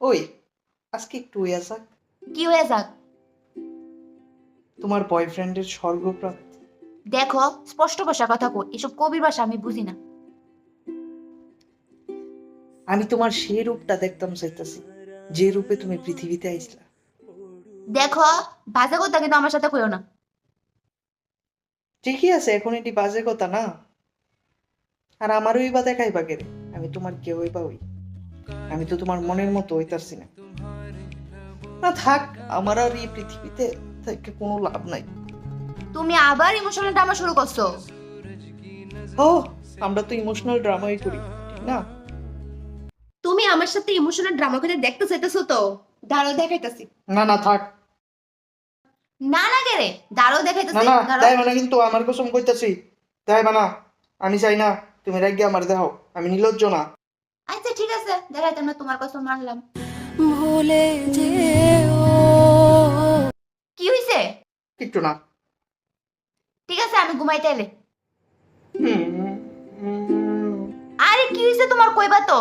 ওই আজকে একটু হইয়া যাক। কি হয়ে যাক? তোমার বয়ফ্রেন্ডের স্বর্গপ্রাপ্তি। দেখো, স্পষ্ট ভাষা কথা কো, এসব কবির ভাষা আমি বুঝি না। আমি তোমার সেই রূপটা দেখতাম চাইতাছি, যে রূপে তুমি পৃথিবীতে আইসলা। দেখো, বাজে কথা কিন্তু আমার সাথে কইও না। ঠিকই আছে, এখন এটি বাজে কথা না। আর আমারই বা দেখাইবা কেরে? আমি তোমার কেউ হইবা হই? আমি তো তোমার মনের মতো হইতারছি না। না থাক, আমার আর এই পৃথিবীতে থেকে কোনো লাভ নাই। তুমি আবার ইমোশনাল ড্রামা শুরু করছো। ও, আমরা তো ইমোশনাল ড্রামাই করি, ঠিক না? তুমি আমার সাথে ইমোশনাল ড্রামা করে দেখতে চাইতেছো তো? দাঁড়াও দেখাইতাছি। না না থাক। না না কে রে, দাঁড়াও না দেখাইতাছি, না দাঁড়াও। দেয় মানে, কিন্তু আমার কসম কইতাছি দেয় না। আমি চাই না তুমি রাগিয়ে আমার দেখাও, আমি নির্লজ্জ না। আচ্ছা ঠিক আছে, দেখাইতাম না, তোমার কথা মানলাম। ভুলে যেও। কি হইছে? কিচ্ছু না। ঠিক আছে, আমি ঘুমাইতে এলে। হুম, হুম, আরে কি হইছে তোমার, কইবা তো?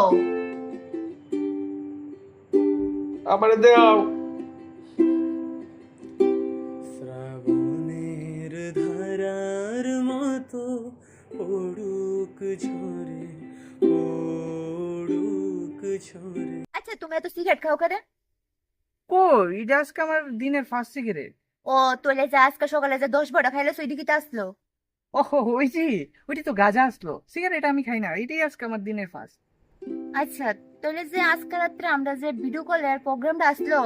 আমারে দেও। শ্রাবণের ধারার মতো পড়ুক ঝরে, পড়ুক ঝরে। আচ্ছা, তুমি এত সিগারেট খাও কেন? কই, এটা আজকে আমার দিনের ফার্স্ট সিগারেট। ও, তোলে যে আজকে সকালে যে 10 বড় খাইলে সুই দিকে আসলো। ওহো, ওইটি ওইটি তো গাঁজা আসলো, সিগারেট আমি খাই না, এটাই আজকে আমার দিনের ফার্স্ট। আচ্ছা, তোলে যে আজকে রাত্রে আমরা যে ভিডিও কলের প্রোগ্রামটা আসলো,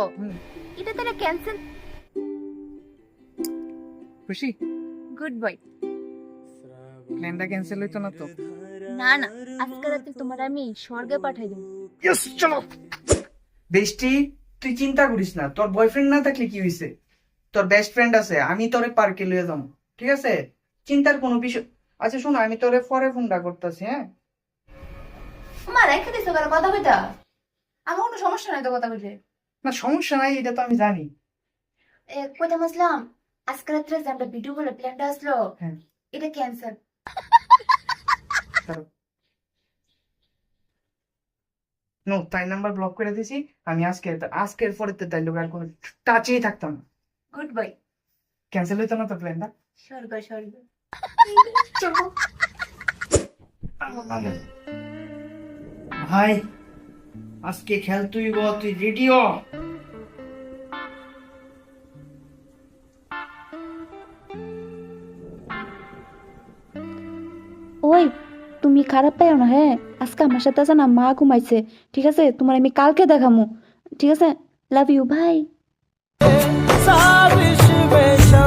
এটা তাহলে ক্যান্সেল? খুশি? Good boy. প্ল্যানটা ক্যান্সেল হইতো না তো? না না, আজকে রাতে তোমার আমি স্বর্গে পাঠাই দেব। ইয়েস, চলো। বেস্টি, তুই চিন্তা করিস না, তোর বয়ফ্রেন্ড না থাকলে কি হইছে? তোর বেস্ট ফ্রেন্ড আছে, আমি তোরে পার্কে লইয়া যাবো, ঠিক আছে? চিন্তার কোনো বিষয়। আচ্ছা শোনো, আমি তোরে পরে ফোনটা করতেছি, হ্যাঁ? মা রেখে দিছো কারো কথা কইতা? আমার কোনো সমস্যা নাই তো কথা কইতে। না সমস্যা নাই, এটা তো আমি জানি। কইতে মাসলাম, আজকে রাত্রে যে আমরা ভিডিও কলের প্ল্যানটা আসলো, হ্যাঁ, এটা ক্যান্সেল। নো, তাই নাম্বার ব্লক করে দিছি। আমি আজকের পরে তো তাই লোক আর কোনো টাচেই থাকতাম না। Good boy. ক্যান্সেল হইতো না তো প্ল্যানটা? স্বর্গ স্বর্গ। ভাই, আজকে খেল তুই গো, তুই রেডিও? ওই, তুমি খারাপ পাইও না, হ্যাঁ? আজকে আমার সাথে আছে না, মা ঘুমাইছে। ঠিক আছে, তোমার আমি কালকে দেখামু। ঠিক আছে, লাভ ইউ, বাই। সাবিশ বেশা